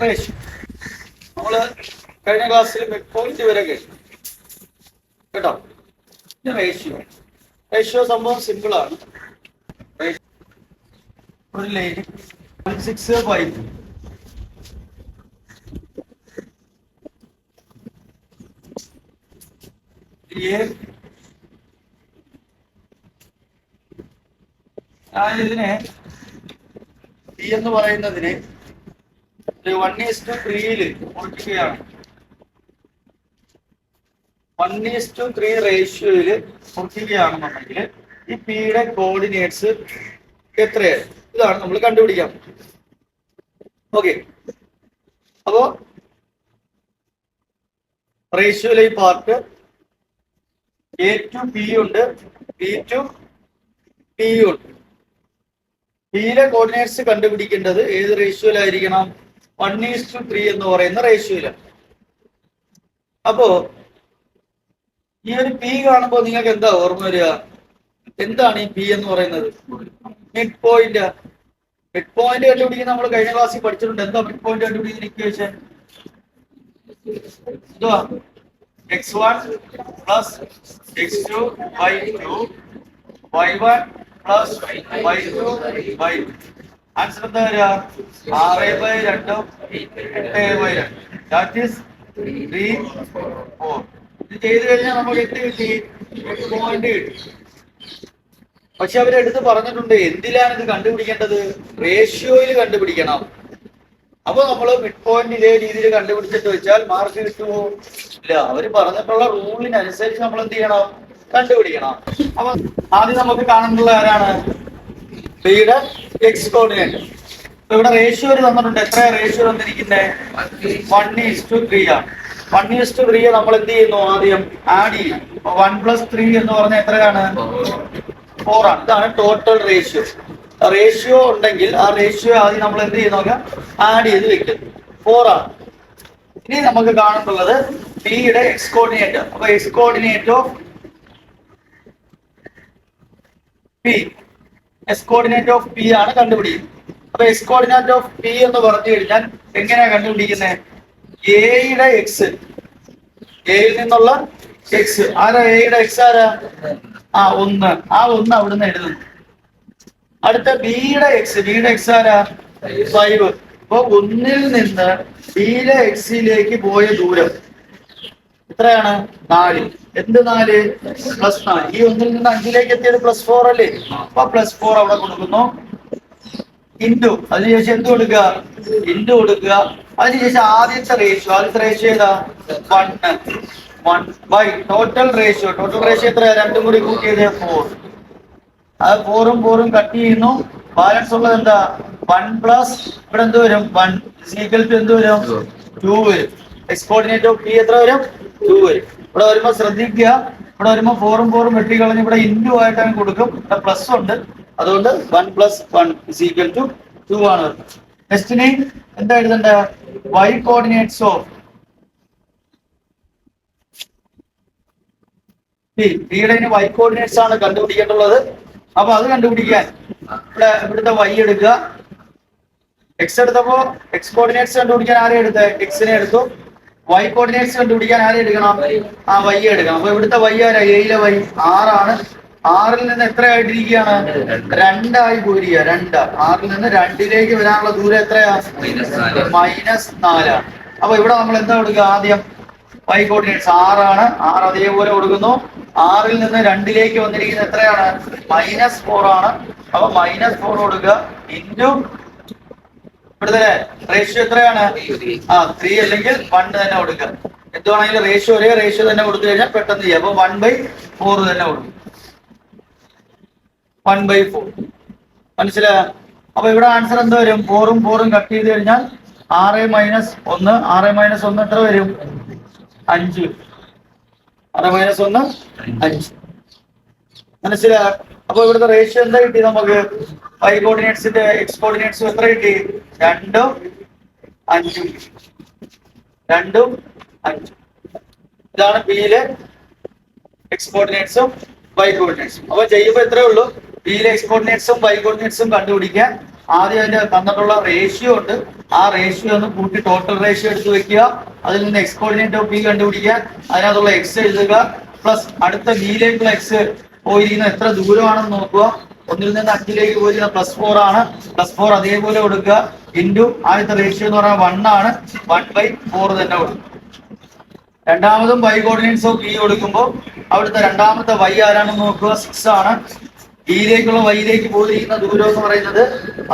Ratio നമ്മള് കഴിഞ്ഞ ക്ലാസ്സിൽ മിഡ് പോയിന്റ് വരെ കേട്ടോ. റേഷ്യോ സംഭവം സിമ്പിൾ ആണ്. ഒരു ലൈൻ 165 ഇതിനെ പി എന്ന് പറയുന്നതിന് 1:3 മുറിക്കുകയാണ്. 1:3 റേഷ്യോയില് മുറിക്കുകയാണെന്നുണ്ടെങ്കിൽ ഈ പിയുടെ കോർഡിനേറ്റ്സ് എത്രയാണ്? ഇതാണ് നമ്മൾ കണ്ടുപിടിക്കാൻ. ഓക്കെ, അപ്പോ റേഷ്യോയിലെ ഈ പാർട്ട് എ ടു പി ഉണ്ട്, പി ടു പി ഉണ്ട്. പിയിലെ കോർഡിനേറ്റ്സ് കണ്ടുപിടിക്കേണ്ടത് ഏത് റേഷ്യോയിലായിരിക്കണം? 1:3 എന്ന് പറയുന്ന റേഷ്യോയിലാണ്. അപ്പോ ഈ ഒരു പി കാണുമ്പോൾ നിങ്ങൾക്ക് എന്താ ഓർമ്മ വരിക? എന്താണ് ഈ പി എന്ന് പറയുന്നത്? Mid point. മിഡ് പോയിന്റ് കണ്ടുപിടിക്കുന്ന നമ്മൾ കഴിഞ്ഞ ക്ലാസ്സിൽ പഠിച്ചിട്ടുണ്ട്. എന്താ മിഡ് പോയിന്റ് കണ്ടുപിടിക്കുന്ന ഇക്വേഷൻ? എന്തുവാ? x1 plus x2 by 2 y1 plus y2 by 2. Answer എന്താ വരിക? 6/2 8/2. That is 3 4. ഇത് ചെയ്ത് കഴിഞ്ഞാൽ നമുക്ക് എന്ത് കിട്ടി? പോയിന്റ് കിട്ടി. പക്ഷെ അവരെടുത്ത് പറഞ്ഞിട്ടുണ്ട് എന്തിലാണ് ഇത് കണ്ടുപിടിക്കേണ്ടത്? റേഷ്യോയിൽ കണ്ടുപിടിക്കണം. അപ്പൊ നമ്മള് മിഡ് പോയിന്റ് ഇതേ രീതിയിൽ കണ്ടുപിടിച്ചിട്ട് വെച്ചാൽ മാർക്ക് കിട്ടുമോ? ഇല്ല. അവര് പറഞ്ഞിട്ടുള്ള റൂളിനനുസരിച്ച് നമ്മൾ എന്ത് ചെയ്യണം? കണ്ടുപിടിക്കണം. അപ്പൊ ആദ്യം നമുക്ക് കാണുന്നുള്ള ആരാണ്? പിയുടെ എക്സ് കോർഡിനേറ്റ്. ഇവിടെ റേഷ്യോ തന്നിട്ടുണ്ട്. എത്ര റേഷ്യോ തന്നിരിക്കുന്നത്? 1:3 ആണ്. 1:3 നമ്മൾ എന്ത് ചെയ്യുന്നു? ആദ്യം ആഡ് ചെയ്യും. 1+3 എന്ന് പറഞ്ഞാൽ എത്രയാണ്? 4 ആണ്. ഇതാണ് ടോട്ടൽ റേഷ്യോ. റേഷ്യോ ഉണ്ടെങ്കിൽ ആ റേഷ്യോ ആദ്യം നമ്മൾ എന്ത് ചെയ്യുന്നു? ആഡ് ചെയ്ത് വെക്കും. 4 ആണ്. ഇനി നമുക്ക് കാണുന്നുള്ളത് പിയുടെ എക്സ് കോർഡിനേറ്റ്. അപ്പൊ X coordinate of P, X coordinate of P ആണ് കണ്ടുപിടിക്കുന്നത്. അപ്പൊ എക്സ് കോർഡിനേറ്റ് ഓഫ് പി എന്ന് പറഞ്ഞു കഴിഞ്ഞാൽ എങ്ങനെയാ കണ്ടുപിടിക്കുന്നത്? എയുടെ എക്സ്, എയിൽ നിന്നുള്ള എക്സ് ആരാ? എയുടെ എക്സ് ആരാ? 1. ആ 1 അവിടുന്ന് എഴുതുന്നു. അടുത്ത ബിയുടെ എക്സ്, ബിയുടെ എക്സ് ആരാ? 5. അപ്പൊ 1-ൽ നിന്ന് ബിയിലെ എക്സിലേക്ക് പോയ ദൂരം എത്രയാണ്? 4. എന്ത് 4? +4. ഈ 1-ൽ നിന്ന് 5-ലേക്ക് എത്തിയത് +4 അല്ലേ? അപ്പൊ +4 അവിടെ കൊടുക്കുന്നു. ഇൻറ്റു, അതിനുശേഷം എന്ത് കൊടുക്കുക? ഇൻറ്റു കൊടുക്കുക. അതിനുശേഷം ആദ്യത്തെ റേഷ്യോ ഏതാ? 1 by total ratio. Total ratio എത്ര? രണ്ടും കൂടി കൂട്ടിയത് 4. അത് 4ഉം 4ഉം കട്ട് ചെയ്യുന്നു. ബാലൻസ് ഉള്ളത് എന്താ? 1 പ്ലസ് ഇവിടെ എന്ത് വരും? 1 ഈക്വൽ ടു എന്ത് വരും? 2 വരും. എക്സ് കോർഡിനേറ്റ് ഓഫ് പി എത്ര വരും? 2 വരും. ഇവിടെ വരുമ്പോ ശ്രദ്ധിക്കുക, ഇവിടെ വരുമ്പോ 4ഉം 4ഉം വെട്ടിക്കളഞ്ഞ് ഇവിടെ ഇൻറ്റു ആയിട്ടാണ് കൊടുക്കും. ഇവിടെ പ്ലസ് ഉണ്ട്, അതുകൊണ്ട് 1 + 1 ഈക്വൽ ടു 2 ആണ്. നെക്സ്റ്റ് നെയിം എന്താ എഴുതണ്ട? y കോർഡിനേറ്റ്സ് ഓഫ് പിയുടെ y കോർഡിനേറ്റ്സ് ആണ് കണ്ടുപിടിക്കേണ്ടുള്ളത്. അപ്പൊ അത് കണ്ടുപിടിക്കാൻ ഇവിടുത്തെ y എടുക്കുക. എക്സ് എടുത്തപ്പോ എക്സ് കോർഡിനേറ്റ്സ് കണ്ടുപിടിക്കാൻ ആരെ എടുത്ത്? എക്സിനെ എടുത്തു. y കോർഡിനേറ്റ്സ് കണ്ടുപിടിക്കാൻ ആരെ എടുക്കണം? y എടുക്കണം. അപ്പൊ ഇവിടുത്തെ y ആരാ? എയിലെ y 6 ആണ്. 6-ൽ നിന്ന് എത്ര ആയിട്ടിരിക്കുകയാണ്? 2 ആയി പോയിരിക്കുക. 2. 6-ൽ നിന്ന് 2-ലേക്ക് വരാനുള്ള ദൂരം എത്രയാ? -4 ആണ്. അപ്പൊ ഇവിടെ നമ്മൾ എന്താ കൊടുക്കുക? ആദ്യം y കോർഡിനേറ്റ്സ് 6 ആണ്. 6 അതേപോലെ കൊടുക്കുന്നു. 6-ൽ നിന്ന് 2-ലേക്ക് വന്നിരിക്കുന്നത് എത്രയാണ്? -4 ആണ്. അപ്പൊ -4 കൊടുക്കുക. ഇൻറ്റു ഇവിടുത്തെ റേഷ്യോ എത്രയാണ്? 3 അല്ലെങ്കിൽ 1 തന്നെ കൊടുക്കുക. എന്തുവാണെങ്കിലും റേഷ്യോ ഒരേ റേഷ്യോ തന്നെ കൊടുത്തു കഴിഞ്ഞാൽ പെട്ടെന്ന് ചെയ്യാം. അപ്പൊ 1/4 തന്നെ കൊടുക്കും. 1/4 മനസ്സിലായോ? അപ്പൊ ഇവിടെ ആൻസർ എന്താ വരും? 4ഉം 4ഉം കട്ട് ചെയ്ത് കഴിഞ്ഞാൽ 6 - 1 6 - 1 എത്ര വരും? 5. 6 - 1 5. മനസ്സിലായോ? അപ്പൊ ഇവിടുത്തെ റേഷ്യോ എന്താ കിട്ടി നമുക്ക്? y കോർഡിനേറ്റ്സിന്റെ എക്സ് കോർഡിനേറ്റ്സും എത്ര കിട്ടി? 2ഉം 5ഉം. 2ഉം 5ഉം. ഇതാണ് പിയിലെ എക്സ് കോർഡിനേറ്റ്സും y കോർഡിനേറ്റ്സും. അപ്പൊ ചെയ്യുമ്പോ എത്രയേ ഉള്ളൂ? പിയിലെ എക്സ് കോർഡിനേറ്റ്സും y കോർഡിനേറ്റ്സും കണ്ടുപിടിക്കാൻ ആദ്യം അതിന്റെ തന്നിട്ടുള്ള റേഷ്യോ ഉണ്ട്, ആ റേഷ്യോ ഒന്ന് കൂട്ടി ടോട്ടൽ റേഷ്യോ എടുത്ത് വെക്കുക. അതിൽ നിന്ന് എക്സ് കോർഡിനേറ്റ് ഓഫ് പി കണ്ടുപിടിക്കാൻ അതിനകത്തുള്ള എക്സ് എഴുതുക, പ്ലസ് അടുത്ത ബിയിലേക്കുള്ള എക്സ് പോയിരിക്കുന്ന എത്ര ദൂരമാണെന്ന് നോക്കുക. 1 ൽ നിന്ന് 5ലേക്ക് പോയിരിക്കുന്ന +4 ആണ്. +4 അതേപോലെ കൊടുക്കുക. ഇൻറ്റു ആദ്യത്തെ റേഷ്യോ എന്ന് പറഞ്ഞാൽ 1 ആണ്. 1/4 തന്നെ കൊടുക്കുക. രണ്ടാമതും y കോർഡിനേറ്റ്സ് ഓഫ് പി കൊടുക്കുമ്പോൾ അവിടുത്തെ രണ്ടാമത്തെ y ആരാണെന്ന് നോക്കുക. 6 ആണ്. ബിയിലേക്കുള്ള വൈയിലേക്ക് പോയിരിക്കുന്ന ദൂരം എന്ന് പറയുന്നത്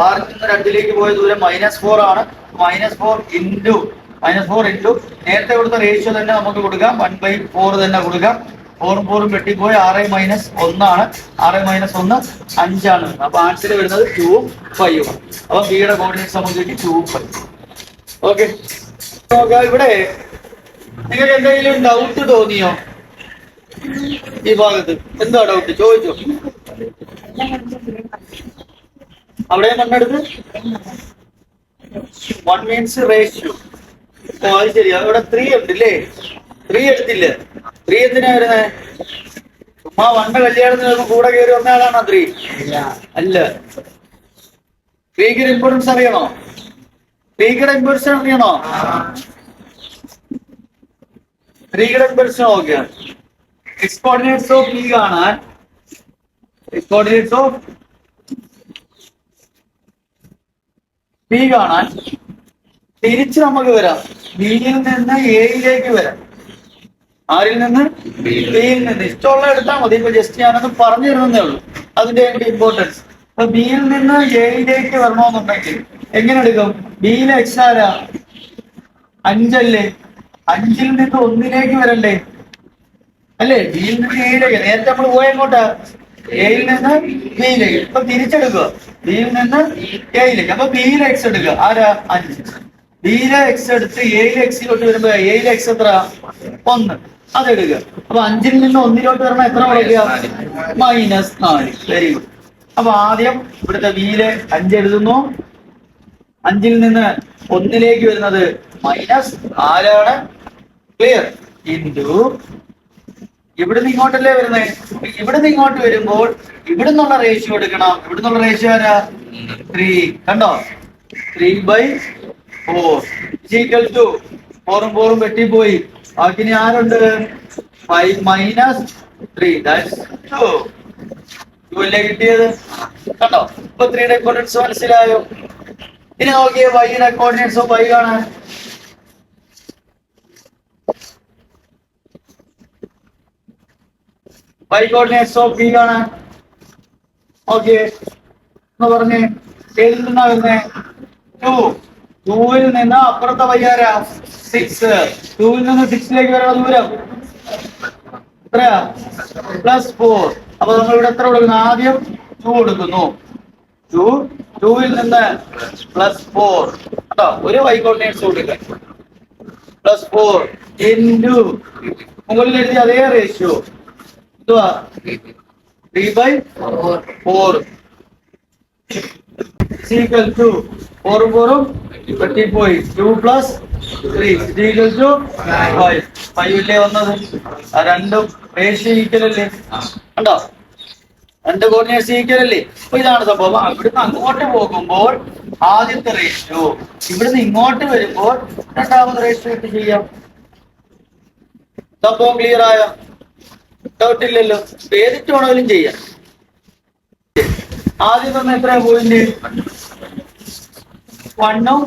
6ൽ നിന്ന് 2ലേക്ക് പോയ ദൂരം -4 ആണ്. -4 ഇൻറ്റു നേരത്തെ കൊടുത്ത റേഷ്യോ തന്നെ നമുക്ക് കൊടുക്കാം. 1/4 തന്നെ കൊടുക്കാം. 4 4 വെട്ടിപ്പോയി 6 - 1 ആണ്. 6 - 1 5 ആണ്. അപ്പൊ ആൻസർ വരുന്നത് 2 5. അപ്പൊ ബിയുടെ കോർഡിനേറ്റ് സംബന്ധിച്ച് 2 5. ഓക്കെ, ഇവിടെ നിങ്ങൾക്ക് എന്തെങ്കിലും ഡൗട്ട് തോന്നിയോ? ഈ ഭാഗത്ത് എന്താ ഡൗട്ട് ചോദിച്ചോ. അവിടെ മണ്ണെടുത്ത് 1 മീൻസ് റേഷ്യോ. ഓ അത് ശരിയാ. ഇവിടെ 3 ഉണ്ട് അല്ലേ? 3 എടുത്തില്ലേ? 3 എന്തിനാ വരുന്നത്? ചുമ്മാ 1 കല്യാണത്തിന് വരുമ്പോ കൂടെ കയറി വന്ന ആളാണോ 3? അല്ല. 3ക്ക് ഇമ്പോർട്ടൻസ് അറിയണോ? 3യുടെ ഇമ്പോർട്ടൻസ് അറിയണോ? 3യുടെ ഇമ്പോർട്ടൻസ് നോക്കിയാണ്. എക്സ് കോർഡിനേറ്റ്സ് ഓഫ് പി കാണാൻ പി കാണാൻ തിരിച്ച് നമുക്ക് വരാം. ബിയിൽ നിന്ന് എയിലേക്ക് വരാം. ആരിൽ നിന്ന്? ബിയിൽ നിന്ന്. ഇഷ്ടമുള്ള എടുത്താൽ മതി. ഇപ്പൊ ജസ്റ്റ് ഞാനത് പറഞ്ഞു തരുന്നേ ഉള്ളൂ അതിന്റെ ഇമ്പോർട്ടൻസ്. അപ്പൊ ബിയിൽ നിന്ന് എയിലേക്ക് വരണമെന്നുണ്ടെങ്കിൽ എങ്ങനെ എടുക്കും? ബിയിലെ എക്സ് ആരാ? 5 അല്ലേ? 5ൽ നിന്ന് 1ലേക്ക് വരണ്ടേ അല്ലേ? ബിയിൽ നിന്ന് എയിലേക്ക്. നേരത്തെ നമ്മൾ പോയ എങ്ങോട്ടാ? എയിൽ നിന്ന് ബിയിലേക്ക്. ഇപ്പൊ തിരിച്ചെടുക്കുക. ബിയിൽ നിന്ന് എയിലേക്ക്. അപ്പൊ ബിയിലെ എക്സ് എടുക്കുക. ആരാ? 5. ബിയിലെ എക്സ് എടുത്ത് എയിലെ എക്സിലോട്ട് വരുമ്പോ എയിലെ എക്സ് എത്ര? 1. അതെടുക്കുക. അപ്പൊ 5ൽ നിന്ന് 1ലോട്ട് വരുമ്പോ എത്ര കൊടുക്കുക? -4. Very good. അപ്പൊ ആദ്യം ഇവിടുത്തെ ബിയിലെ 5 എഴുതുന്നു. 5ൽ നിന്ന് 1ലേക്ക് വരുന്നത് -4 ക്ലിയർ. ഇൻറ്റു ഇവിടുന്ന് ഇങ്ങോട്ടല്ലേ വരുന്നത്? ഇവിടുന്ന് ഇങ്ങോട്ട് വരുമ്പോൾ ഇവിടുന്നുള്ള റേഷ്യോ എടുക്കണം. ഇവിടുന്നുള്ള റേഷ്യോ ആരാ? 3. കണ്ടോ? 3/4 ഈക്വൽ ടു 4 4 വെട്ടിപ്പോയി. ബാക്കി ആരുണ്ട്? 5 - 3 ദാറ്റ്സ് 2. 2 അല്ലേ കിട്ടിയത്? കണ്ടോ? ഇപ്പൊ 3യുടെ ഇമ്പോർട്ടൻസ് മനസ്സിലായോ? ഇനി നോക്കിയേ വൈയുടെ കോർഡിനേറ്റ്സ് ഓഫ് വൈ കാണാൻ. y coordinates of p കാണാൻ. ഓക്കെ എന്ന് പറഞ്ഞേ. ഏതിൽ നിന്നാ വരുന്നേ? 2ൽ നിന്ന് അപ്പുറത്തെ y ആരാ? 6. 2ൽ നിന്ന് 6ലേക്ക് വരാനുള്ള ദൂരം എത്രയാ? +4. അപ്പൊ നമ്മൾ ഇവിടെ എത്ര കൊടുക്കുന്നു? ആദ്യം 2 കൊടുക്കുന്നു. 2ൽ നിന്ന് +4. കേട്ടോ? ഒരു y coordinates കൊടുക്കുക. +4 ഇൻറ്റു മുകളിൽ എഴുതിയ അതേ ratio 3/4 equal to 4 4 വെട്ടിപ്പോയി. 2 + 3 equal to 5. 5 ഇല്ലേ വന്നത്? ആ രണ്ടും റേഷ്യോ ഈക്വൽ അല്ലേ? കണ്ടോ? 2 കോർഡിനേറ്റ്സ് ഈക്വൽ അല്ലേ? അപ്പൊ ഇതാണ് സംഭവം. ഇവിടുന്ന് അങ്ങോട്ട് പോകുമ്പോൾ ആദ്യത്തെ റേഷ്യോ, ഇവിടുന്ന് ഇങ്ങോട്ട് വരുമ്പോൾ രണ്ടാമത്തെ റേഷ്യോ ഇട്ട് ചെയ്യാം. സംഭവം ക്ലിയർ ആയോ? ഡൗട്ട് ഇല്ലല്ലോ. ഏതിട്ട് വേണമെങ്കിലും ചെയ്യാം. ആദ്യം തന്നെ എത്രയാ പോയിന്റ്? 1ഉം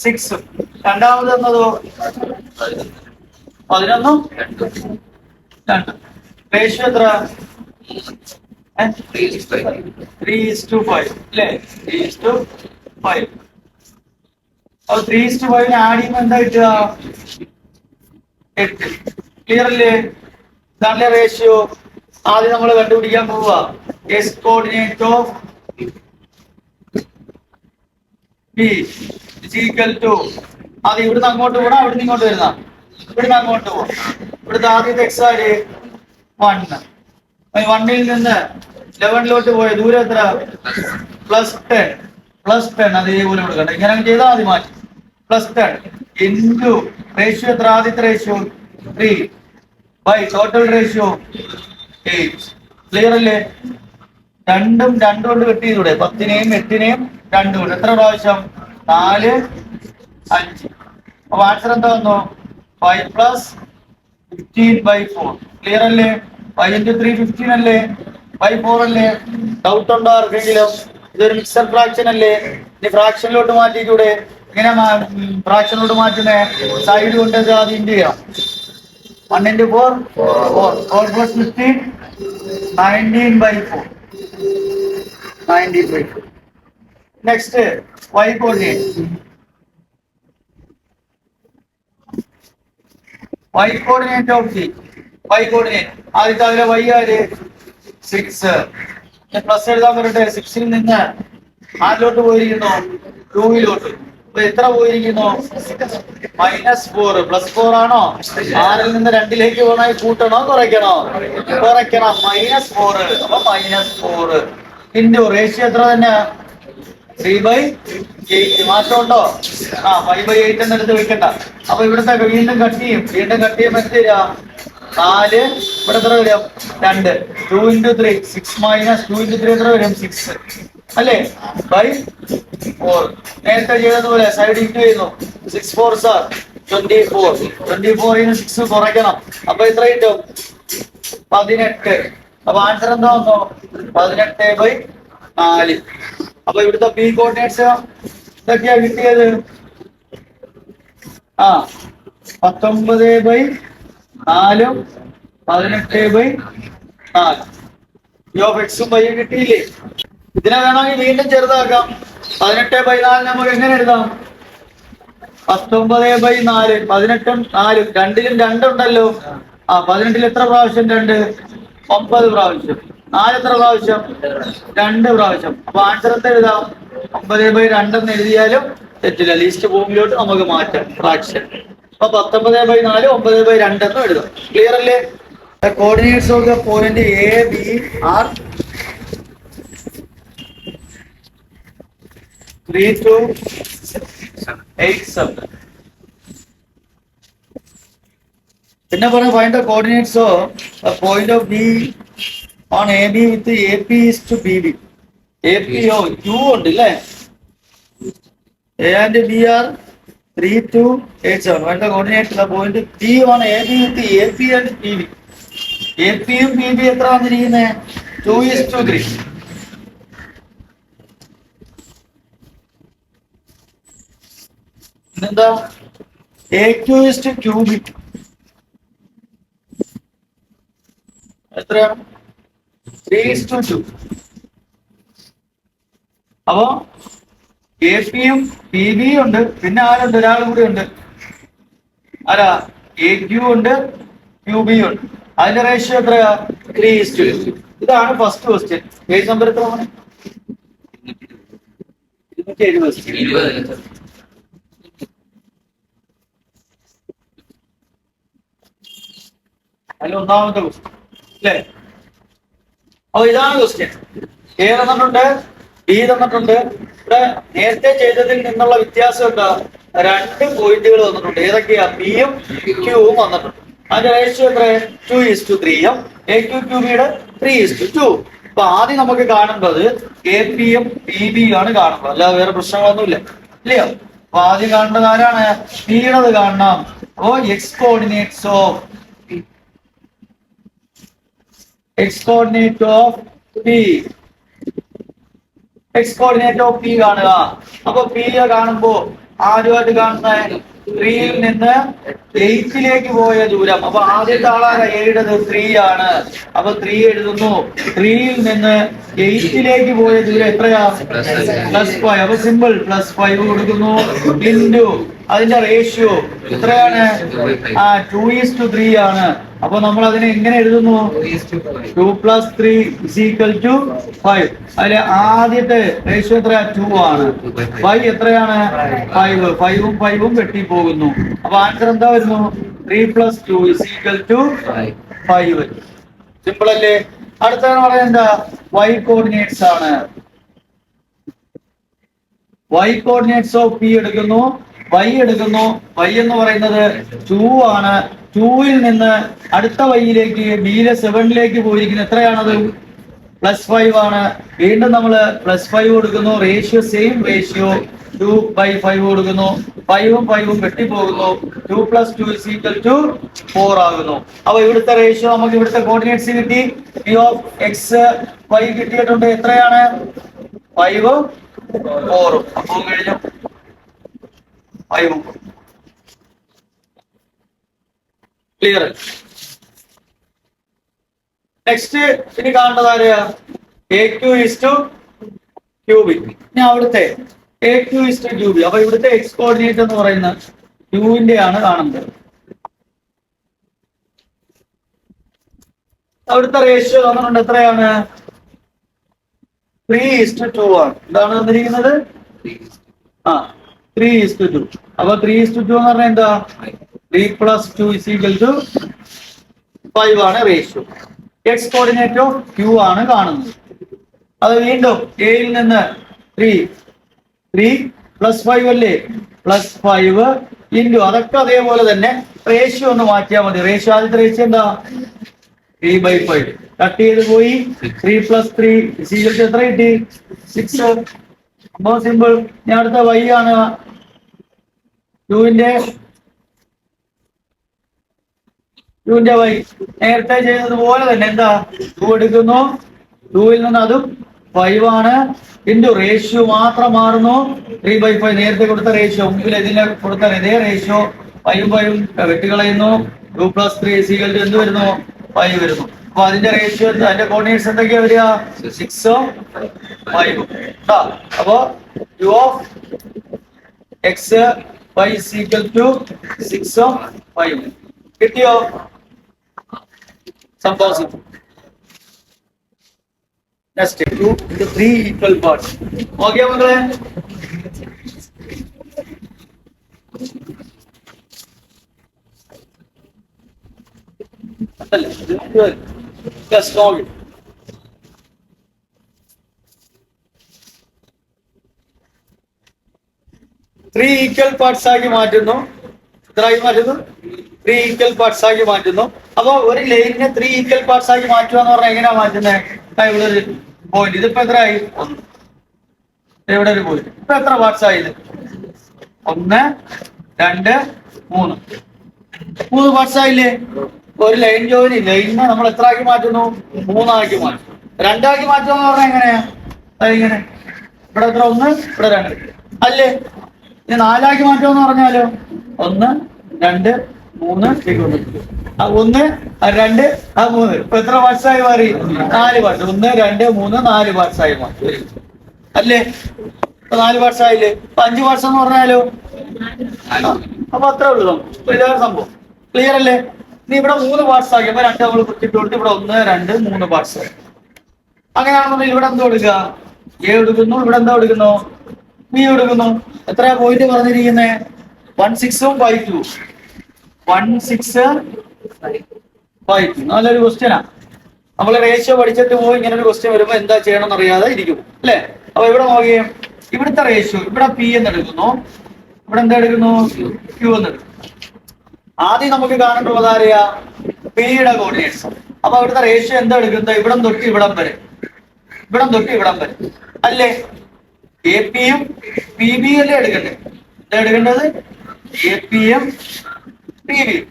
6ഉം. രണ്ടാമത് എന്നതോ 11ഉം 2. റേഷ്യോ എത്ര? 3:5 അല്ലേ? 3:5. അപ്പൊ 3:5 ആഡ് ചെയ്യുമ്പോൾ എന്താ കിട്ടുക? 8. ക്ലിയർ അല്ലേ? ഇതാണ് റേഷ്യോ. ആദ്യം നമ്മൾ കണ്ടുപിടിക്കാൻ പോവുക. S coordinate of P equal to. അത് ഇവിടുന്ന് അങ്ങോട്ട് പോകണം. അവിടുന്ന് ഇങ്ങോട്ട് വരുന്ന. ഇവിടുന്ന് അങ്ങോട്ട് പോകും. ഇവിടുത്തെ ആദ്യത്തെ എക്സ് ആര്? 1. 1ൽ നിന്ന് 11ലോട്ട് പോയ ദൂരം എത്ര? +10. അതേപോലെ കൊടുക്കണ്ട. ഇങ്ങനെ ചെയ്താൽ മതി. മാറ്റി +10 ഇൻറ്റു റേഷ്യോ എത്ര? ആദ്യത്തെ ratio 3 by total ratio 8. Clear അല്ലേ? 2 കൊണ്ട് വെട്ടി ചെയ്തൂടെ? 10നെയും 8നെയും 2 കൊണ്ട് എത്ര പ്രാവശ്യം 4 5. അപ്പൊ ആൻസർ എന്താ വന്നു 5 പ്ലസ് 15/4. ക്ലിയർ അല്ലേ? 5 into 3 15 അല്ലേ? 4 അല്ലേ? ഡൗട്ട് ഉണ്ടോ ആർക്കെങ്കിലും? ഇതൊരു മിക്സഡ് ഫ്രാക്ഷൻ അല്ലേ? ഇനി ഫ്രാക്ഷനിലോട്ട് മാറ്റിക്കൂടെ? ഇങ്ങനെ ഫ്രാക്ഷനിലോട്ട് മാറ്റുന്നേ സൈഡ് കൊണ്ട് ആദ്യം ഇൻഡ് ചെയ്യാം. 1 into 4 4 4 plus 15 19/4. 19/4. Next y coordinate. Y coordinate of the y coordinate ആദ്യത്തെ അതിലെ y ആര് 6. പ്ലസ് എഴുതാൻ വരട്ടെ. 6ൽ നിന്ന് ആരിലോട്ട് പോയിരിക്കുന്നു 2യിലോട്ട്. അപ്പൊ എത്ര പോയിരിക്കുന്നു -4. +4 ആണോ? 6ൽ നിന്ന് 2ലേക്ക് പോകണമെങ്കിൽ കൂട്ടണോ കുറയ്ക്കണോ? കുറയ്ക്കണം. -4. അപ്പൊ -4 ഇൻറ്റു റേഷ്യോ എത്ര തന്നെ 3/8. മാറ്റമുണ്ടോ? 5/8 എന്ന് എടുത്ത് വെക്കണ്ട. അപ്പൊ ഇവിടുത്തെ വീണ്ടും കട്ട് ചെയ്യും. എത്ര തരാ 4. ഇവിടെ എത്ര വരും 2. 2 into 3 6 - 2 into 3 എത്ര വരും 6 അല്ലേ? 4. നേരത്തെ ചെയ്തതുപോലെ സൈഡ് ഇൻറ്റു ചെയ്യുന്നു. 6 4s are 24. 24 ന് 6 കുറയ്ക്കണം. അപ്പൊ എത്ര കിട്ടും 18. അപ്പൊ ആൻസർ എന്താ വന്നു 18/4. അപ്പൊ ഇവിടുത്തെ പി കോർഡിനേറ്റ്സ് ഇതൊക്കെയാ കിട്ടിയത്. 19/4 18/4. x ഉം y കിട്ടിയില്ലേ? ഇതിനെ വേണമെങ്കിൽ വീണ്ടും ചെറുതാക്കാം. 18/4 നമുക്ക് എങ്ങനെ എഴുതാം? 19/4. 18ഉം 4 രണ്ടിലും 2 ഉണ്ടല്ലോ. 18ൽ എത്ര പ്രാവശ്യം 2? 9 പ്രാവശ്യം. 4 എത്ര പ്രാവശ്യം? 2 പ്രാവശ്യം. അപ്പൊ ആൻസർ എന്താ എഴുതാം 9/2 എന്ന് എഴുതിയാലും തെറ്റില്ല. ലീസ്റ്റ് ഫോമിലോട്ട് നമുക്ക് മാറ്റാം ഫ്രാക്ഷൻ. അപ്പൊ 19/4 9/2 എന്ന് എഴുതാം. ക്ലിയർ അല്ലേ? The coordinates of the point A, B are 3 to 8 7. പിന്നെ പറഞ്ഞ find the coordinates of a point of B on AB with AP is to BB. AP Q ഉണ്ടല്ലേ? A and B are 3 to 8 7. Find the coordinates of the point B on AB with AP and PB. AP യും PB എത്ര വന്നിരിക്കുന്നേ 2:3. എന്താ AQ is to QB എത്ര 3:2. അപ്പൊ AP യും PB ഉണ്ട്. പിന്നെ ആരുണ്ട്? ഒരാളും കൂടി ഉണ്ട്. ആരാ? AQ ഉണ്ട് QB ഉണ്ട്. അതിന്റെ റേഷ്യോ എത്രയാ 3:2. ഇതാണ് ഫസ്റ്റ് ക്വസ്റ്റ്യൻ. പേജ് നമ്പർ എത്ര ആണ്? 270. അതിൽ ഒന്നാമത്തെ ക്വസ്റ്റ്യൻ അല്ലേ? അപ്പൊ ഇതാണ് ക്വസ്റ്റ്യൻ. A തന്നിട്ടുണ്ട്, B തന്നിട്ടുണ്ട്. ഇവിടെ നേരത്തെ ചെയ്തതിൽ നിന്നുള്ള വ്യത്യാസം എന്താ? 2 പോയിന്റുകൾ തന്നിട്ടുണ്ട്. ഏതൊക്കെയാ? B യും Q യും വന്നിട്ടുണ്ട്. അതിന്റെ റേഷ്യോ എത്ര 2:3. AQ QBയുടെ 3:2. അപ്പൊ ആദ്യം നമുക്ക് കാണേണ്ടത് AP യും PB ആണ് കാണുന്നത്. അല്ലാതെ വേറെ പ്രശ്നങ്ങളൊന്നുമില്ല ഇല്ലയോ? അപ്പൊ ആദ്യം കാണേണ്ടത് ആരാണ്? P യുടേത് കാണണം. അപ്പോ x coordinates of P. x coordinate of P കാണുക. അപ്പൊ P കാണുമ്പോ ആദ്യമായിട്ട് കാണുന്ന 3ൽ നിന്ന് 8ലേക്ക് പോയ ദൂരം. അപ്പൊ ആദ്യത്തെ ആളാണ് എഴുതുന്നത് 3 ആണ്. അപ്പൊ 3 എഴുതുന്നു. 3ൽ നിന്ന് 8ലേക്ക് പോയ ദൂരം എത്രയാ? +5. അപ്പൊ സിമ്പിൾ +5 കൊടുക്കുന്നു. ഇൻറ്റു അതിന്റെ റേഷ്യോ എത്രയാണ്? 2:3 ആണ്. അപ്പൊ നമ്മൾ അതിനെ എങ്ങനെ എഴുതുന്നു? 2 + 3 = 5. അതിലെ ആദ്യത്തെ റേഷ്യോ എത്രയാ? 2 ആണ്. y എത്രയാണ്? 5. 5ഉം 5ഉം വെട്ടി പോകുന്നു. അപ്പൊ ആൻസർ എന്താ വരുന്നു? 3 + 2 = 5. സിമ്പിൾ അല്ലേ? അടുത്തതെന്ന് പറയുന്നത് എന്താ? y കോർഡിനേറ്റ്സ് ആണ്. y കോർഡിനേറ്റ്സ് ഓഫ് P എടുക്കുന്നു, y എടുക്കുന്നു. y എന്ന് പറയുന്നത് 2 ആണ്. 2ൽ നിന്ന് അടുത്ത വൈയിലേക്ക് Bയിലെ 7ലേക്ക് പോയിരിക്കുന്നത് എത്രയാണത്? +5 ആണ്. വീണ്ടും നമ്മൾ +5 കൊടുക്കുന്നു. റേഷ്യോ സെയിം റേഷ്യോ 2/5 കൊടുക്കുന്നു. 5ഉം 5ഉം വെട്ടിപ്പോകുന്നു. 2 + 2 = 4 ആകുന്നു. അപ്പൊ ഇവിടുത്തെ റേഷ്യോ നമുക്ക് ഇവിടുത്തെ കോർഡിനേറ്റ്സ് കിട്ടി. p of x y കിട്ടിയിട്ടുണ്ട്. എത്രയാണ്? 5ഉം 4ഉം. അപ്പോൾ കഴിഞ്ഞു 5ഉം. ക്ലിയർ? നെക്സ്റ്റ് ഇനി കാണേണ്ടത് ആരെയാ? AQ QB. ഇനി അവിടുത്തെ AQ QB. അപ്പൊ ഇവിടുത്തെ എക്സ് കോർഡിനേറ്റ് എന്ന് പറയുന്നത് ന്റെ ആണ് കാണുന്നത്. അവിടുത്തെ റേഷ്യോ തന്നിട്ടുണ്ട്. എത്രയാണ്? 3:2 ആണ്. എന്താണ് തന്നിരിക്കുന്നത്? 3:2. അപ്പൊ 3:2 എന്ന് പറഞ്ഞാൽ എന്താ? 3 + 2 = 5 ആണ് ratio. X coordinate of Q ആണ് കാണുന്നത്. അത് വീണ്ടും എയിൽ നിന്ന് 3 +5 അല്ലേ? +5 ഇൻറ്റു അതൊക്കെ അതേപോലെ തന്നെ. റേഷ്യോ ഒന്ന് മാറ്റിയാൽ മതി. റേഷ്യോ ആദ്യത്തെ റേഷ്യോ എന്താ? 3/5. കട്ട് ചെയ്ത് പോയി. 3 + 3 = എത്ര കിട്ടി? 6. സംഭവം സിമ്പിൾ. ഞാൻ അടുത്ത y ആണ്. ന്റെ y നേരത്തെ ചെയ്തതുപോലെ തന്നെ എന്താ? 2 എടുക്കുന്നു. 2ൽ നിന്ന് അതും 5 ആണ്. ഇൻറ്റു റേഷ്യോ മാത്രം മാറുന്നു. 3/5 നേരത്തെ കൊടുത്ത റേഷ്യോ, മുമ്പിൽ ഇതിനെ കൊടുത്ത ഇതേ റേഷ്യോ 5ഉം വെട്ടുകളയുന്നു. 2 + 3 = എന്ത് വരുന്നു? 5 വരുന്നു. അപ്പൊ അതിന്റെ റേഷ്യോ, അതിന്റെ കോർഡിനേറ്റ്സ് എന്തൊക്കെയാ വരിക? 6ഉം 5ഉം. അപ്പൊ Q of x y = 6ഉം 5ഉം. കിട്ടിയോ? സംഭവം. Next 2 into 3 equal parts. Okay മക്കളെ? ത്രീ ഈക്വൽ പാർട്സ് ആക്കി മാറ്റുന്നു. എത്രയാക്കി മാറ്റുന്നു? 3 ഈക്വൽ പാർട്സ് ആക്കി മാറ്റുന്നു. അപ്പൊ ഒരു ലൈനിനെ 3 ഈക്വൽ പാർട്സ് ആക്കി മാറ്റുക എന്ന് പറഞ്ഞാൽ എങ്ങനെയാ മാറ്റുന്നത്? ഇവിടെ ഒരു പോയിന്റ്. ഇതിപ്പോ എത്രയായി? 1. ഇവിടെ ഒരു പോയിന്റ്. ഇപ്പൊ എത്ര പാർട്സ് ആയി? 1 2 3 പാർട്സ് ആയില്ലേ? ഒരു ലൈൻ ജോയിൻ ലൈനിനെ നമ്മൾ എത്ര ആക്കി മാറ്റുന്നു? 3 ആക്കി മാറ്റും. 2 ആക്കി മാറ്റുക എന്ന് പറഞ്ഞാൽ എങ്ങനെയാ? ഇങ്ങനെ ഇവിടെ എത്ര? 1 ഇവിടെ 2 അല്ലേ? ഇനി 4 ആക്കി മാറ്റുക എന്ന് പറഞ്ഞാലോ? 1 2 3 1 2 3 ഇപ്പൊ എത്ര പാർട്സ് ആയി മാറി? 4 പാർട്സ്. 1 2 3 4 പാർട്സ് ആയി മാറി അല്ലേ? ഇപ്പൊ 4 പാർട്സ് ആയില്ലേ? 5 പാർട്സ് എന്ന് പറഞ്ഞാലോ? അപ്പൊ അത്രേ ഉള്ളൂ. ഇതാണ് സംഭവം. ക്ലിയർ അല്ലേ? ഇനി ഇവിടെ 3 പാർട്സ് ആക്കിയപ്പോ 2 നമ്മൾ കുത്തിട്ട് കൊടുത്ത് ഇവിടെ 1 2 3 പാർട്സ്. അങ്ങനെയാണെന്നുണ്ടെങ്കിൽ ഇവിടെ എന്താ കൊടുക്കുക? A എടുക്കുന്നു. ഇവിടെ എന്താ എടുക്കുന്നു? B എടുക്കുന്നു. എത്രയാ പോയിന്റ് പറഞ്ഞിരിക്കുന്നത്? 16ഉം 5 16 5. നല്ലൊരു ക്വസ്റ്റ്യനാ. നമ്മൾ റേഷ്യോ പഠിച്ചിട്ട് പോയി ഇങ്ങനെ ഒരു ക്വസ്റ്റ്യൻ വരുമ്പോ എന്താ ചെയ്യണം എന്നറിയാതെ ഇരിക്കും അല്ലെ? അപ്പൊ ഇവിടെ നോക്കിയേ. ഇവിടുത്തെ റേഷ്യോ ഇവിടെ P എന്ന് എടുക്കുന്നു. ഇവിടെ എന്താ എടുക്കുന്നു? Q എന്ന് എടുക്കുന്നു. ആദ്യം നമുക്ക് കാണേണ്ടത് ആരെയാ? P യുടെ കോർഡിനേറ്റ്സ്. അപ്പൊ ഇവിടുത്തെ റേഷ്യോ എന്താ എടുക്കുന്നത്? ഇവിടം തൊട്ട് ഇവിടം വരെ. ഇവിടം തൊട്ട് ഇവിടം വരെ അല്ലേ? AP-യും PB അല്ലേ എടുക്കണ്ടേ? എന്താ എടുക്കേണ്ടത്? AP-യും PB-യും.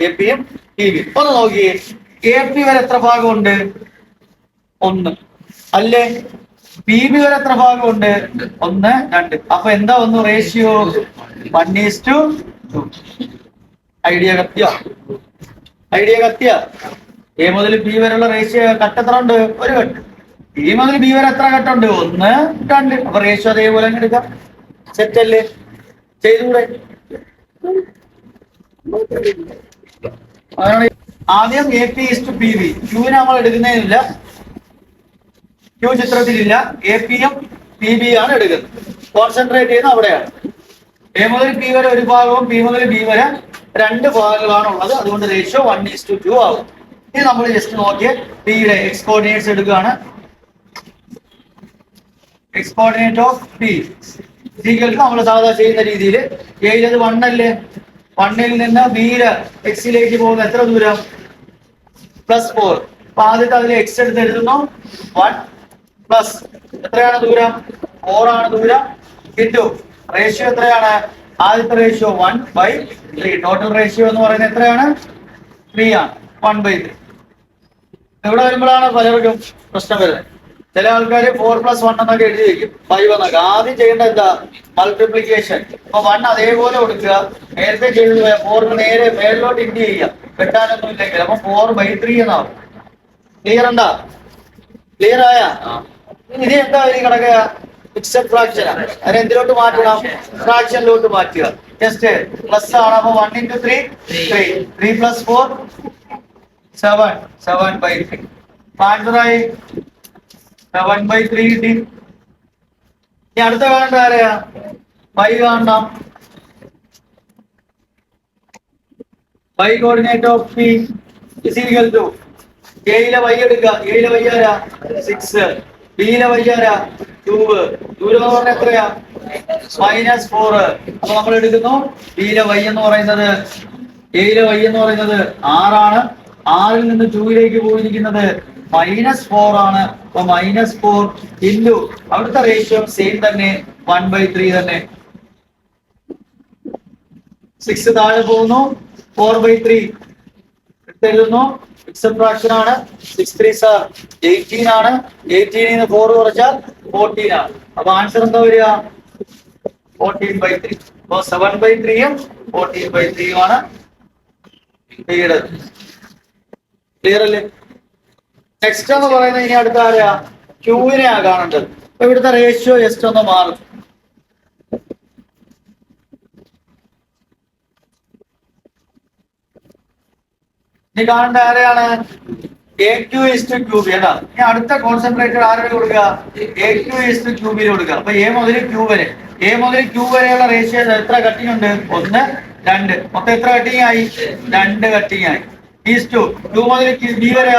AP-യും PB-യും. ഒന്ന് നോക്കിയേ. AP വരെ എത്ര ഭാഗമുണ്ട്? 1 അല്ലേ? PB വരെ എത്ര ഭാഗമുണ്ട്? 1 2. അപ്പൊ എന്താ വന്നു റേഷ്യോ? 1:2. ഐഡിയ കത്തിയ? A മുതൽ B വരെയുള്ള റേഷ്യോ കട്ട് എത്ര ഉണ്ട്? ഒരു കട്ട്. B മുതൽ B വരെ എത്ര കട്ടുണ്ട്? 1 2. അപ്പൊ റേഷ്യോ അതേപോലെ എടുക്കാം. സെറ്റ് അല്ലേ? ചെയ്തൂടെ? ആദ്യം AP/PB. Qനെ നമ്മൾ എടുക്കുന്നതിനില്ല. Q ചിത്രത്തിലില്ല. AP-യും PB ആണ് എടുക്കുന്നത്. കോൺസെൻട്രേറ്റ് ചെയ്യുന്നത് അവിടെയാണ്. A മുതൽ P വരെ ഒരു ഭാഗവും P മുതൽ B വരെ 2 ഭാഗങ്ങളാണ് ഉള്ളത്. അതുകൊണ്ട് റേഷ്യോ 1:2 ആകും. ഇനി നമ്മൾ ജസ്റ്റ് നോക്കിയേ. P യുടെ എക്സ് കോർഡിനേറ്റ്സ് എടുക്കുകയാണ്. എക്സ് കോർഡിനേറ്റ് ഓഫ് P നമ്മൾ സാധാരണ ചെയ്യുന്ന രീതിയിൽ A-യിലത് 1 അല്ലേ? 1ൽ നിന്ന് B യുടെ എക്സിലേക്ക് പോകുന്ന എത്ര ദൂരം? +4. അപ്പൊ ആദ്യത്തെ അതിൽ എക്സ് എടുത്ത് എഴുതുന്നു 1 പ്ലസ് എത്രയാണ് ദൂരം 4 ആണ് ദൂരം ഇൻറ്റു റേഷ്യോ എത്രയാണ് ആദ്യത്തെ റേഷ്യോ 1/3 ടോട്ടൽ റേഷ്യോ എന്ന് പറയുന്നത് എത്രയാണ് 3 ആണ് 1/3 ഇവിടെ വരുമ്പോഴാണ് പലർക്കും പ്രശ്നം വരുന്നത് ചില ആൾക്കാർ 4+1 എന്നൊക്കെ എഴുതി വെക്കും 5 എന്നൊക്കെ ആദ്യം ചെയ്യേണ്ട എന്താ മൾട്ടിപ്ലിക്കേഷൻ അപ്പൊ 1 അതേപോലെ കൊടുക്കുക നേരത്തെ ചെയ്ത് 4 നേരെ മേളിലോട്ട് ഇൻറ്റു ചെയ്യുക വെട്ടാനൊന്നും ഇല്ലെങ്കിൽ അപ്പൊ 4/3 എന്നാവും ക്ലിയർ ഉണ്ടാ ക്ലിയർ ആയ ഇനി എന്താ ഇനി കിടക്കുക ഫിക്സഡ് ഫ്രാക്ഷൻ ആണ് അതിനെ എന്തിലോട്ട് മാറ്റണം ഫ്രാക്ഷനിലോട്ട് മാറ്റുക ജസ്റ്റ് പ്ലസ് ആണ് അപ്പൊ 1 × 3 3 + 4 7 7/3 ആൻസറായി 7/3 കിട്ടി ഇനി അടുത്ത കാണേണ്ട ആരെയാ y കാണണം y coordinate of p is equal to a യിലെ y എടുക്കുക a യിലെ y ആരാ 6 b യിലെ y ആരാ 2 ദൂരം എന്ന് പറഞ്ഞാൽ എത്രയാ -4 അപ്പൊ നമ്മൾ എടുക്കുന്നു b യിലെ y എന്ന് പറയുന്നത് a യിലെ y എന്ന് പറയുന്നത് 6 ആണ് 6 ൽ നിന്ന് 2 ലേക്ക് പോയിരിക്കുന്നത് -4 ആണ് അപ്പൊ -4 ഇൻറ്റു അവിടുത്തെ റേഷ്യോ സെയിം തന്നെ 1/3 തന്നെ 6 താഴെ പോകുന്നു 4/3 എഴുതുന്നു ഫിക്സഡ് ഫ്രാക്ഷൻ ആണ് 6 3s are 18 ആണ് 18 ൽ നിന്ന് 4 കുറച്ചാൽ 14 ആണ് അപ്പൊ ആൻസർ എന്താ വരിക 14/3 അപ്പൊ 7/3 ഉം 14/3 ആണ് ക്ലിയർ അല്ലേ നെക്സ്റ്റ് എന്ന് പറയുന്നത് ഇനി അടുത്ത ആരെയാ ക്യൂവിനെയാ കാണേണ്ടത് അപ്പൊ ഇവിടുത്തെ റേഷ്യോ ജസ്റ്റ് ഒന്ന് മാറും ഇനി കാണേണ്ട ആരെയാണ് AQ is to QB ഏതാ ഇനി അടുത്ത കോൺസെൻട്രേറ്റഡ് ആരുടെ കൊടുക്കുക AQ is to QB കൊടുക്കുക അപ്പൊ A മുതൽ Q വരെ A മുതൽ Q വരെയുള്ള റേഷ്യോ എത്ര കട്ടിംഗ് ഉണ്ട് 1 2 മൊത്തം എത്ര കട്ടിംഗ് ആയി 2 കട്ടിംഗ് ആയി ഈസ് ടു 2 മുതൽ B വരെ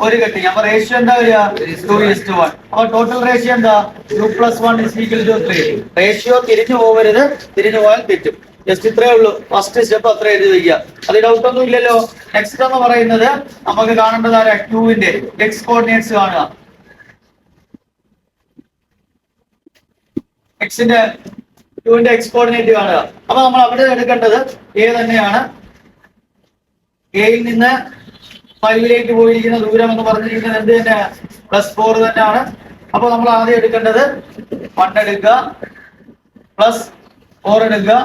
ഒരു കട്ടിംഗ് അപ്പൊ റേഷ്യോ എന്താ വരിക 2:1 അപ്പൊ ടോട്ടൽ റേഷ്യോ എന്താ 2 + 1 = 3 റേഷ്യോ തിരിഞ്ഞു പോകരുത് തിരിഞ്ഞു പോയാൽ തെറ്റും ജസ്റ്റ് ഇത്രേ ഉള്ളൂ ഫസ്റ്റ് സ്റ്റെപ്പ് അത്ര എഴുതി വയ്ക്കുക അത് ഡൗട്ട് ഒന്നും ഇല്ലല്ലോ നെക്സ്റ്റ് എന്ന് പറയുന്നത് നമുക്ക് കാണേണ്ടത് ആരാ ക്യൂവിന്റെ എക്സ് കോർഡിനേറ്റ്സ് കാണുക എക്സിന്റെ ക്യൂവിന്റെ എക്സ് കോർഡിനേറ്റ് കാണുക അപ്പൊ നമ്മൾ അവിടെ എടുക്കേണ്ടത് എ തന്നെയാണ് എയിൽ നിന്ന് 5 ലേക്ക് പോയിരിക്കുന്ന ദൂരം എന്ന് പറഞ്ഞിരിക്കുന്നത് എന്ത് തന്നെ +4 തന്നെയാണ് അപ്പൊ നമ്മൾ ആദ്യം എടുക്കേണ്ടത് 1 എടുക്കുക +4 എടുക്കുക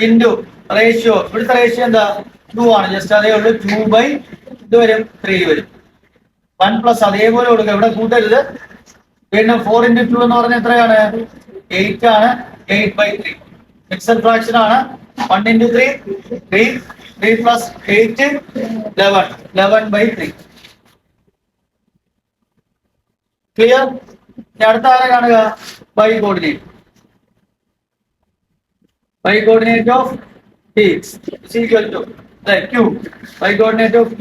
ഇൻറ്റു റേഷ്യോ ഇവിടുത്തെ റേഷ്യോ എന്താ 2 ആണ് ജസ്റ്റ് അതേ ഉള്ളൂ 2/3 വരും 3 വരും 1+ അതേപോലെ കൊടുക്കുക ഇവിടെ കൂട്ടരുത് വീണ്ടും 4 × 2 എന്ന് പറഞ്ഞാൽ എത്രയാണ് 8 ആണ് 8/3 മിക്സഡ് ഫ്രാക്ഷൻ ആണ് 1 × 3 3 + 8 11/3 ക്ലിയർ അടുത്ത ആരെ കാണുക y coordinate of P is equal to Q y coordinate of Q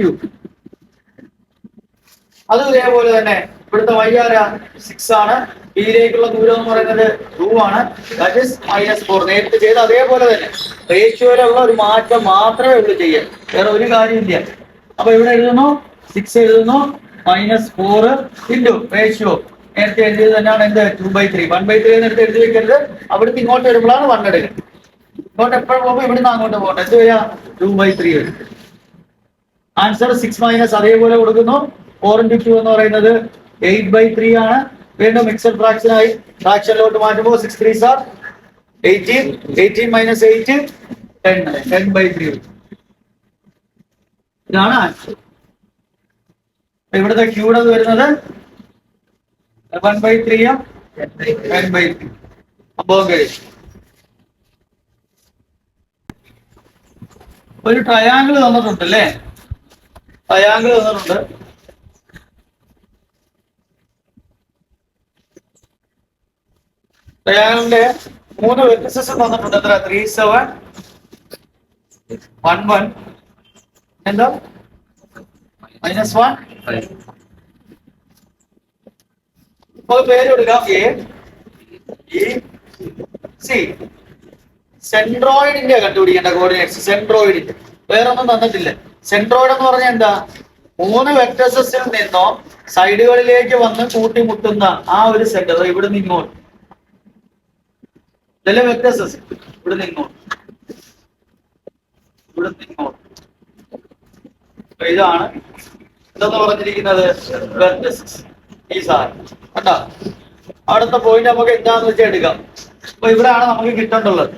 അത് ഇതേപോലെ തന്നെ ഇവിടുത്തെ y ആരാ 6 ആണ് B യിലേക്കുള്ള ദൂരം എന്ന് പറയുന്നത് 2 ആണ് that is -4 നേരത്തെ ചെയ്ത അതേപോലെ തന്നെ റേഷ്യോയിലുള്ള ഒരു മാറ്റം മാത്രമേ ഉള്ളൂ ചെയ്യാൻ വേറെ ഒരു കാര്യമില്ല അപ്പൊ ഇവിടെ എഴുതുന്നു 6 എഴുതുന്നു -4 ഇൻറ്റു റേഷ്യോ നേരത്തെ എഴുതിയത് തന്നെയാണ് എന്ത് 2/3 1/3 നേരത്തെ എഴുതി വെക്കരുത് അവിടുത്തെ ഇങ്ങോട്ട് വരുമ്പോഴാണ് 1 എടുക്കുന്നത് ഇങ്ങോട്ട് എപ്പോഴും പോകുമ്പോൾ ഇവിടുന്ന് അങ്ങോട്ട് പോകട്ടെ എന്ത് വരിക 2/3 വരും ആൻസർ 6- അതേപോലെ കൊടുക്കുന്നു 4 × 2 എന്ന് പറയുന്നത് 8/3 ആണ് വീണ്ടും മിക്സഡ് ഫ്രാക്ഷൻ ആയി ഫ്രാക്ഷനിലോട്ട് മാറ്റുമ്പോൾ 6 3s are 18 18 - 8 10 10/3 ഇതാണ് ആൻസർ ഇവിടുത്തെ ക്യൂടെ വരുന്നത് 1/3 ഉം 10/3 സംഭവം കഴിയും ഒരു ട്രയാങ്കിൾ തന്നിട്ടുണ്ട് അല്ലേ ട്രയാങ്കിൾ തന്നിട്ടുണ്ട് ട്രയാങ്കിളിന്റെ 3 വെർട്ടിസസ് തന്നിട്ടുണ്ട് എത്ര 3 7 1 1 എന്താ -1 അപ്പോൾ പേര് കൊടുക്കാം A E C സെൻട്രോയിഡിന്റെ കണ്ടുപിടിക്കേണ്ട കോർഡിനേറ്റ്സ് സെൻട്രോയിഡിന്റെ വേറെ ഒന്നും തന്നിട്ടില്ല സെൻട്രോയിഡ് എന്ന് പറഞ്ഞാൽ എന്താ 3 വെക്ടേഴ്സിൽ നിന്നോ സൈഡുകളിലേക്ക് വന്ന് കൂട്ടിമുട്ടുന്ന ആ ഒരു സെന്റർ ഇവിടെ നിങ്ങോട്ട് ഇതല്ലേ വെക്ടേഴ്സ്, ഇവിടെ നിങ്ങോട്ട് ഇതാണ് ഇതെന്ന് പറഞ്ഞിരിക്കുന്നത് വെർട്ടിസസ്. ഈ സാധനം കണ്ടോ? അടുത്ത പോയിന്റ് നമുക്ക് എന്താന്ന് വെച്ചാൽ എടുക്കാം. അപ്പൊ ഇവിടെയാണ് നമുക്ക് കിട്ടേണ്ടുള്ളത്.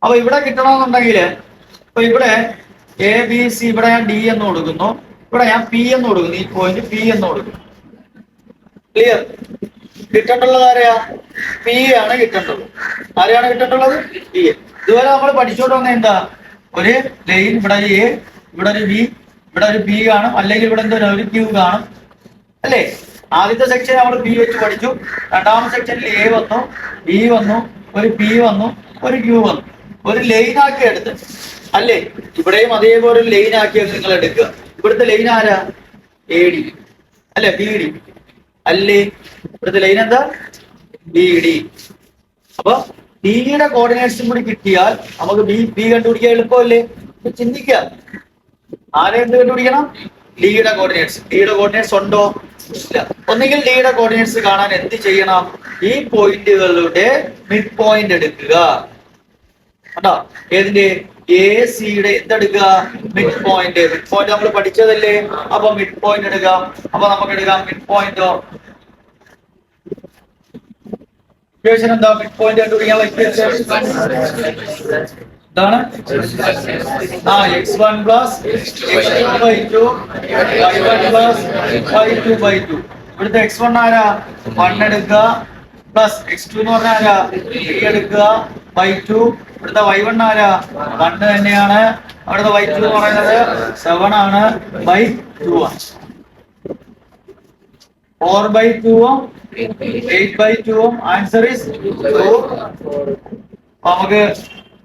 അപ്പൊ ഇവിടെ കിട്ടണമെന്നുണ്ടെങ്കിൽ ഇപ്പൊ ഇവിടെ എ ബി സി, ഇവിടെ ഞാൻ ഡി എന്ന് കൊടുക്കുന്നു, ഇവിടെ ഞാൻ പി എന്ന് കൊടുക്കുന്നു, ഈ പോയിന്റ് പി എന്ന് കൊടുക്കുന്നു. ക്ലിയർ? കിട്ടേണ്ടുള്ളത് ആരെയാ? പി ആണ് കിട്ടേണ്ടത്. ആരെയാണ് കിട്ടേണ്ടുള്ളത്? പി. ഇതുവരെ നമ്മൾ പഠിച്ചോണ്ട് വന്ന എന്താ? ഒരു ലൈൻ, ഇവിടെ ഒരു എ, ഇവിടെ ഒരു ബി, ഇവിടെ ഒരു പി കാണും, അല്ലെങ്കിൽ ഇവിടെ എന്തോ ഒരു ക്യൂ കാണും അല്ലേ? ആദ്യത്തെ സെക്ഷൻ നമ്മൾ പി വെച്ച് പഠിച്ചു. രണ്ടാമത്തെ സെക്ഷനിൽ എ വന്നു, ബി വന്നു, ഒരു പി വന്നു, ഒരു ക്യൂ വന്നു. ഒരു ലൈൻ ആക്കി എടുത്ത് അല്ലേ? ഇവിടെയും അതേപോലെ ഒരു ലൈൻ ആക്കി നിങ്ങൾ എടുക്കുക. ഇവിടുത്തെ ലൈൻ ആരാ? എ ഡി അല്ലെ? ബി ഡി അല്ലേ? ഇവിടുത്തെ ലൈൻ എന്താ? B D. അപ്പൊ ഡിയുടെ കോർഡിനേറ്റ്സും കൂടി കിട്ടിയാൽ നമുക്ക് ബി കണ്ടുപിടിക്കാൻ എളുപ്പമല്ലേ? ചിന്തിക്കുക. ആരെ എന്ത് കണ്ടുപിടിക്കണം? ഡിയുടെ കോർഡിനേറ്റ്സ്. ഡിയുടെ കോർഡിനേറ്റ്സ് ഉണ്ടോ? ഇല്ല. ഒന്നുകിൽ ഡിയുടെ കോർഡിനേറ്റ്സ് കാണാൻ എന്ത് ചെയ്യണം? ഈ പോയിന്റുകളുടെ മിഡ് പോയിന്റ് എടുക്കുക. കണ്ടോ? ഏതിന്റെ? എ സിയുടെ എന്തെടുക്കുക? Mid point. മിഡ് പോയിന്റ് നമ്മൾ പഠിച്ചതല്ലേ? അപ്പൊ മിഡ് പോയിന്റ് എടുക്കാം. അപ്പൊ നമുക്ക് എടുക്കാം മിഡ് പോയിന്റോ. ഇക്വേഷൻ എന്താ? മിഡ് പോയിന്റ് കണ്ടുപിടിക്കാൻ എന്താണ്? x1 plus x2/2 y1 plus y2/2. ഇവിടുത്തെ x1 ആരാ? 1 എടുക്കുക, പ്ലസ് x2 എന്ന് പറഞ്ഞാൽ ആരാ? 3 എടുക്കുക, y2. ഇവിടുത്തെ y1 ആരാ? 1 തന്നെയാണ്. അവിടുത്തെ y2 എന്ന് പറയുന്നത് 7 ആണ്, ബൈ 2 ആണ്. 4/2 8/2. Answer is 2. നമുക്ക്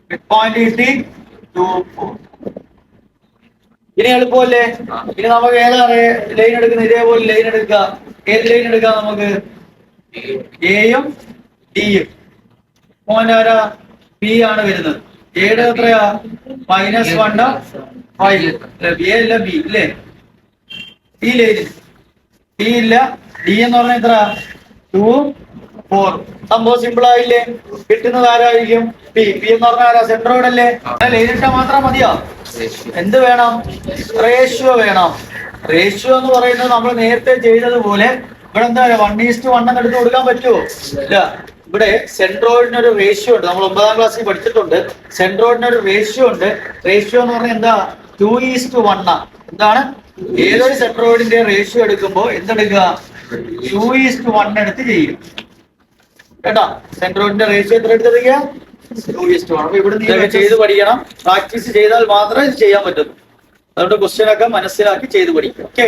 മിഡ് പോയിന്റ് കിട്ടി 2, 4. ഇനി എളുപ്പമല്ലേ? ഇനി നമുക്ക് ഏതാ ലൈൻ എടുക്കുന്നത്? ഇതേപോലെ ലൈൻ എടുക്കുക. ഏത് ലൈൻ എടുക്കാം നമുക്ക്? എയും ഡിയും. പോയിന്റ് ആരാ? പി ആണ് വരുന്നത്. എയുടെ എത്രയാ? -1 5. എ ഇല്ല, ബി ഇല്ലേ? പി ലൈന് പി ഇല്ല. ഡി എന്ന് പറഞ്ഞാൽ എത്ര? 2, 4. സംഭവം സിമ്പിൾ ആയില്ലേ? കിട്ടുന്നത് ആരായിരിക്കും? പി. പി എന്ന് പറഞ്ഞാൽ ആരാ? സെൻട്രോയിഡ് അല്ലേ? ലൈൻ ഇട്ടാൽ മാത്രം മതിയോ? എന്ത് വേണം? റേഷ്യോ വേണം. റേഷ്യോ എന്ന് പറയുന്നത് നമ്മൾ നേരത്തെ ചെയ്തതുപോലെ ഇവിടെ എന്താ 1:1 എന്ന് എടുത്ത് കൊടുക്കാൻ പറ്റുമോ? ഇല്ല. ഇവിടെ സെൻട്രോയിഡിന് ഒരു റേഷ്യോ ഉണ്ട്. നമ്മൾ 9ാം ക്ലാസ്സിൽ പഠിച്ചിട്ടുണ്ട്. സെൻട്രോയിഡിന് ഒരു റേഷ്യോ ഉണ്ട്. റേഷ്യോ എന്ന് പറഞ്ഞാൽ എന്താ? 2:1. എന്താണ്? ഏതൊരു സെൻട്രോയിഡിന്റെ റേഷ്യോ എടുക്കുമ്പോൾ എന്തെടുക്കുക? 2:1 എടുത്ത് ചെയ്യും കേട്ടോ. സെൻട്രോയിഡിന്റെ റേഷ്യോ എത്ര എടുത്തിരിക്കുക? 2:1. അപ്പൊ ഇവിടെ നീ ചെയ്ത് പഠിക്കണം. പ്രാക്ടീസ് ചെയ്താൽ മാത്രമേ ഇത് ചെയ്യാൻ പറ്റൂ. അതുകൊണ്ട് ക്വസ്റ്റ്യൻ ഒക്കെ മനസ്സിലാക്കി ചെയ്ത് പഠിക്കും. ഓക്കെ.